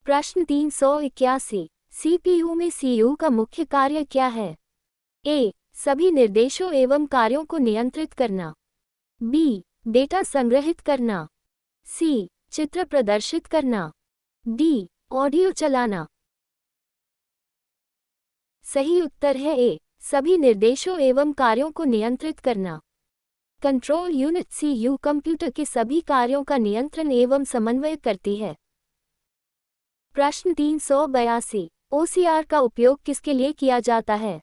प्रश्न 381, सीपीयू में सीयू का मुख्य कार्य क्या है? ए. सभी निर्देशों एवं कार्यों को नियंत्रित करना। बी. डेटा संग्रहित करना। सी. चित्र प्रदर्शित करना। डी. ऑडियो चलाना। सही उत्तर है ए. सभी निर्देशों एवं कार्यों को नियंत्रित करना। कंट्रोल यूनिट सीयू कंप्यूटर के सभी कार्यों का नियंत्रण एवं समन्वय करती है। प्रश्न 382, ओसीआर का उपयोग किसके लिए किया जाता है?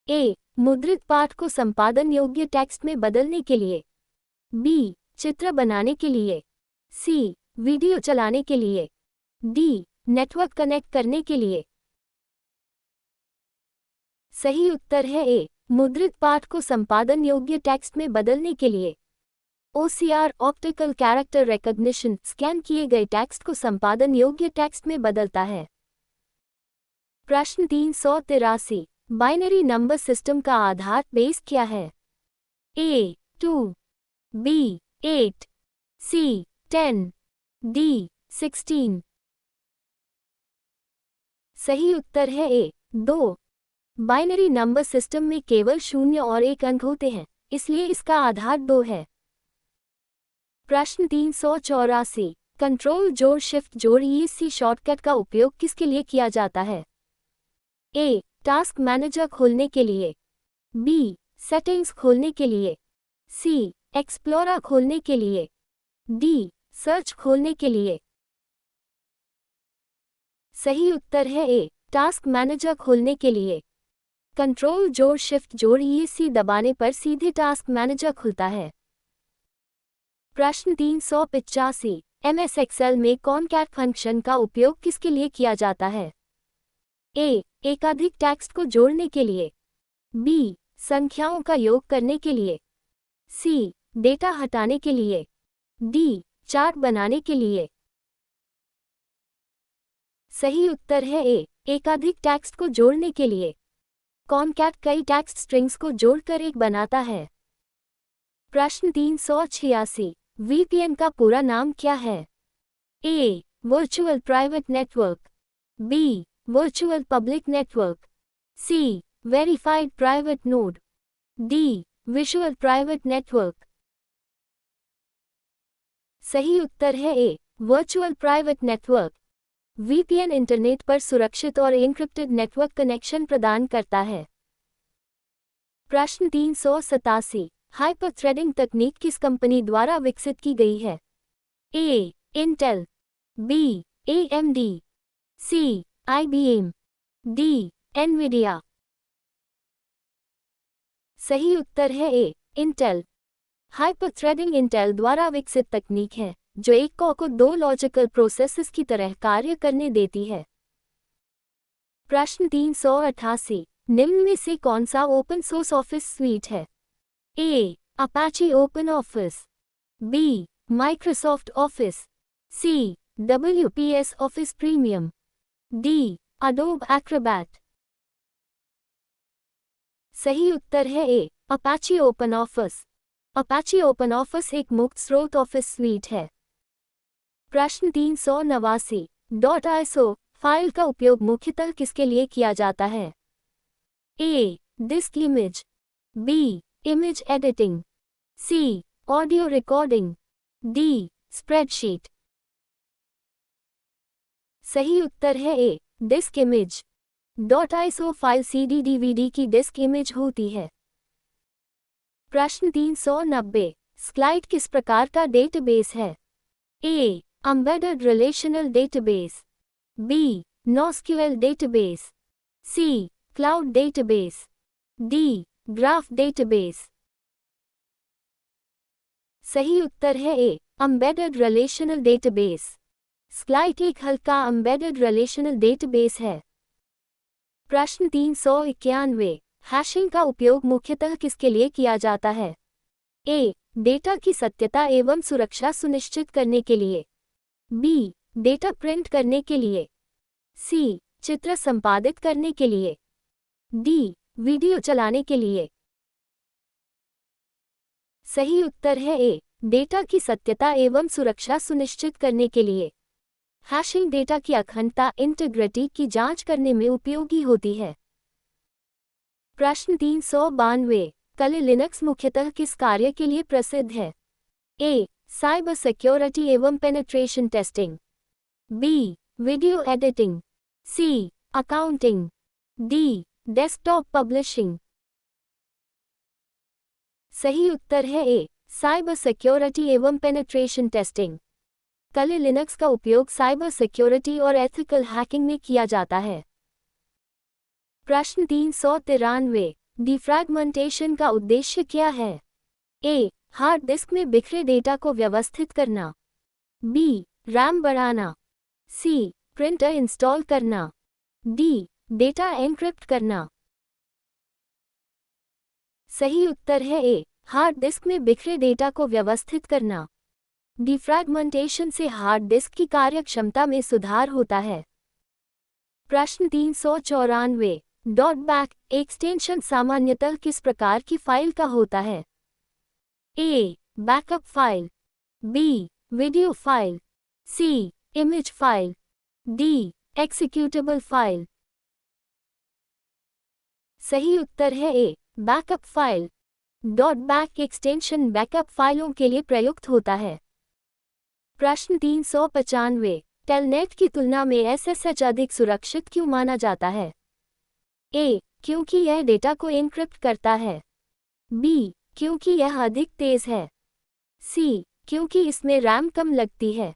ए. मुद्रित पाठ को संपादन योग्य टेक्स्ट में बदलने के लिए। बी. चित्र बनाने के लिए। सी. वीडियो चलाने के लिए। डी. नेटवर्क कनेक्ट करने के लिए। सही उत्तर है ए. मुद्रित पाठ को संपादन योग्य टेक्स्ट में बदलने के लिए। OCR optical character recognition scan किए गए टेक्स्ट को संपादन योग्य टेक्स्ट में बदलता है। प्रश्न 383, बाइनरी नंबर सिस्टम का आधार बेस क्या है? ए. 2, बी. 8, सी. 10, डी. 16। सही उत्तर है ए. 2। बाइनरी नंबर सिस्टम में केवल 0 और 1 अंक होते हैं, इसलिए इसका आधार 2 है। प्रश्न 384, कंट्रोल जोड़ शिफ्ट जोड़ ईएससी शॉर्टकट का उपयोग किसके लिए किया जाता है? ए. टास्क मैनेजर खोलने के लिए। बी. सेटिंग्स खोलने के लिए। सी. एक्सप्लोरर खोलने के लिए। डी. सर्च खोलने के लिए। सही उत्तर है ए. टास्क मैनेजर खोलने के लिए। कंट्रोल जोड़ शिफ्ट जोड़ ईएससी दबाने पर सीधे टास्क मैनेजर खुलता है। प्रश्न 385, एमएस एक्सेल में कॉनकैट फंक्शन का उपयोग किसके लिए किया जाता है? ए. एकाधिक टेक्स्ट को जोड़ने के लिए। बी. संख्याओं का योग करने के लिए। सी. डेटा हटाने के लिए। डी. चार्ट बनाने के लिए। सही उत्तर है ए. एकाधिक टेक्स्ट को जोड़ने के लिए। कॉनकैट कई टेक्स्ट स्ट्रिंग्स को जोड़कर एक बनाता है। प्रश्न 386, वीपीएन का पूरा नाम क्या है? A. Virtual private network. B. Virtual public network. C. Verified private node. D. Visual private network. सही उत्तर है A. Virtual private network. VPN internet पर सुरक्षित और एन्क्रिप्टेड नेटवर्क कनेक्शन प्रदान करता है। प्रश्न 387, हाइपरथ्रेडिंग तकनीक किस कंपनी द्वारा विकसित की गई है? ए. इंटेल। बी. एएमडी। सी. आईबीएम। डी. एनवीडिया। सही उत्तर है ए. इंटेल। हाइपरथ्रेडिंग इंटेल द्वारा विकसित तकनीक है जो एक को 2 लॉजिकल प्रोसेसेस की तरह कार्य करने देती है। प्रश्न 388, निम्न में से कौन सा ओपन सोर्स ऑफिस स्वीट है? A. Apache open office. B. Microsoft office. C. WPS office premium. D. Adobe Acrobat. सही उत्तर है A. Apache open office. Apache open office एक मुक्त स्रोत ऑफिस स्वीट है। प्रश्न 389, .iso फाइल का उपयोग मुख्यतः किसके लिए किया जाता है? A. Disk image. B. Image editing. C. Audio recording. D. Spreadsheet. सही उत्तर है A. Disk image. .iso file CD DVD की डिस्क इमेज होती है। प्रश्न 390, स्लाइड किस प्रकार का डेटाबेस है? A. Embedded relational database. B. NoSQL database. C. Cloud database. D. Graph database. सही उत्तर है A. Embedded relational database. Slide एक हल्का एम्बेडेड रिलेशनल डेटाबेस है। प्रश्न 391, हैशिंग का उपयोग मुख्यतः किसके लिए किया जाता है? ए. डेटा की सत्यता एवं सुरक्षा सुनिश्चित करने के लिए। बी. डेटा प्रिंट करने के लिए। सी. चित्र संपादित करने के लिए। डी. वीडियो चलाने के लिए। सही उत्तर है ए. डेटा की सत्यता एवं सुरक्षा सुनिश्चित करने के लिए। हैशिंग डेटा की अखंडता इंटीग्रिटी की जांच करने में उपयोगी होती है। प्रश्न 392। कली लिनक्स मुख्यतः किस कार्य के लिए प्रसिद्ध है? ए. साइबर सिक्योरिटी एवं penetration testing. B. Video editing. C. Accounting. D. Desktop publishing. सही उत्तर है ए. साइबर सिक्योरिटी एवं पेनिट्रेशन टेस्टिंग। कली लिनक्स का उपयोग साइबर सिक्योरिटी और एथिकल हैकिंग में किया जाता है। प्रश्न 393। डिफ्रैगमेंटेशन का उद्देश्य क्या है? ए. हार्ड डिस्क में बिखरे डेटा को व्यवस्थित करना। बी. रैम बढ़ाना। सी. प्रिंटर इंस्टॉल करना। डी. डेटा एन्क्रिप्ट करना। सही उत्तर है ए. हार्ड डिस्क में बिखरे डेटा को व्यवस्थित करना। डिफ्रैगमेंटेशन से हार्ड डिस्क की कार्यक्षमता में सुधार होता है। प्रश्न 394। डॉट बैक एक्सटेंशन सामान्यतः किस प्रकार की फाइल का होता है? A. Backup file. B. Video file. C. Image file. D. Executable file. सही उत्तर है A. Backup file. Dot back extension backup फाइलों के लिए प्रयुक्त होता है। प्रश्न 395। टेलनेट की तुलना में एसएसएच अधिक सुरक्षित क्यों माना जाता है? ए. क्योंकि यह डेटा को एन्क्रिप्ट करता है। बी. क्योंकि यह अधिक तेज है। सी. क्योंकि इसमें रैम कम लगती है।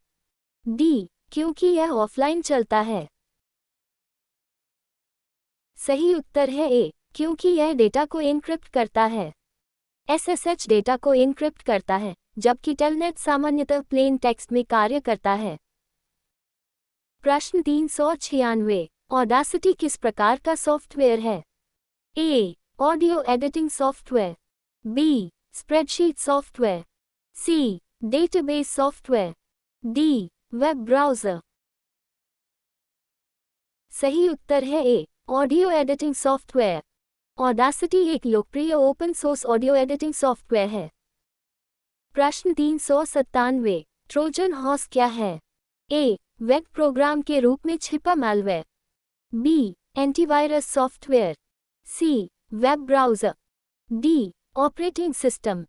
डी. क्योंकि यह ऑफलाइन चलता है। सही उत्तर है ए. क्योंकि यह डेटा को एन्क्रिप्ट करता है। एसएसएच डेटा को एन्क्रिप्ट करता है, जबकि टेलनेट सामान्यतः प्लेन टेक्स्ट में कार्य करता है। प्रश्न 396। ऑडासिटी किस प्रकार का सॉफ्टवेयर है? A. Audio editing software. B. Spreadsheet software. C. Database software. D. Web browser. सही उत्तर है A. Audio editing software. Audacity एक लोकप्रिय open source audio editing software है। प्रश्न 397। ट्रोजन हॉर्स क्या है? ए. वेब प्रोग्राम के रूप में छिपा malware. B. Antivirus software. C. Web browser. D. Operating system.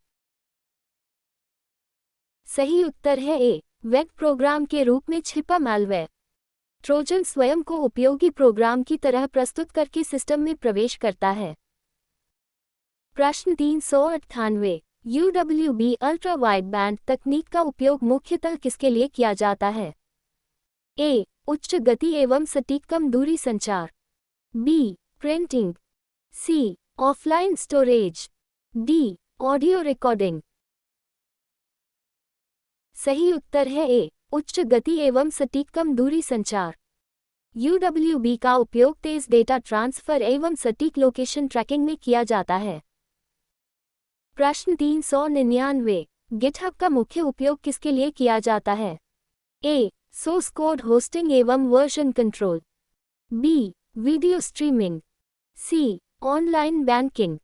सही उत्तर है ए. वेब प्रोग्राम के रूप में छिपा मैलवेयर। ट्रोजन स्वयं को उपयोगी प्रोग्राम की तरह प्रस्तुत करके सिस्टम में प्रवेश करता है। प्रश्न 398। UWB अल्ट्रा वाइड बैंड तकनीक का उपयोग मुख्यतः किसके लिए किया जाता है? ए. उच्च गति एवं सटीक कम दूरी संचार। B. Printing. C. Offline storage. D. Audio recording. सही उत्तर है ए. उच्च गति एवं सटीक कम दूरी संचार। UWB का उपयोग तेज डेटा ट्रांसफर एवं सटीक लोकेशन ट्रैकिंग में किया जाता है। प्रश्न 399। गिटहब का मुख्य उपयोग किसके लिए किया जाता है? ए. सोर्स कोड होस्टिंग एवं version control. B. Video streaming. C. Online banking.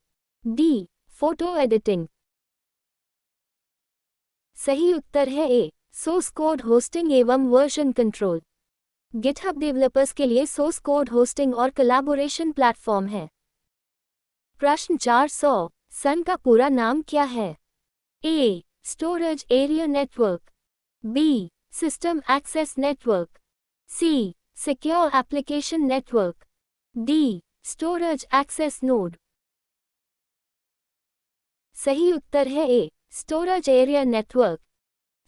D. Photo editing. सही उत्तर है ए. सोर्स कोड होस्टिंग एवं वर्जन कंट्रोल। गिटहब डेवलपर्स के लिए सोर्स कोड होस्टिंग और कोलैबोरेशन प्लेटफॉर्म है। प्रश्न 400। सन का पूरा नाम क्या है? A. Storage area network. B. System access network. C. Secure application network. D. Storage access node. सही उत्तर है A. Storage area network.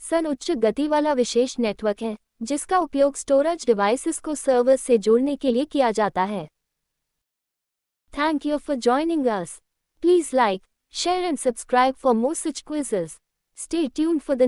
SAN उच्च गति वाला विशेष नेटवर्क है जिसका उपयोग स्टोरेज डिवाइसेस को सर्वर से जोड़ने के लिए किया जाता है। Thank you for joining us. Please like, share and subscribe for more such quizzes. Stay tuned for the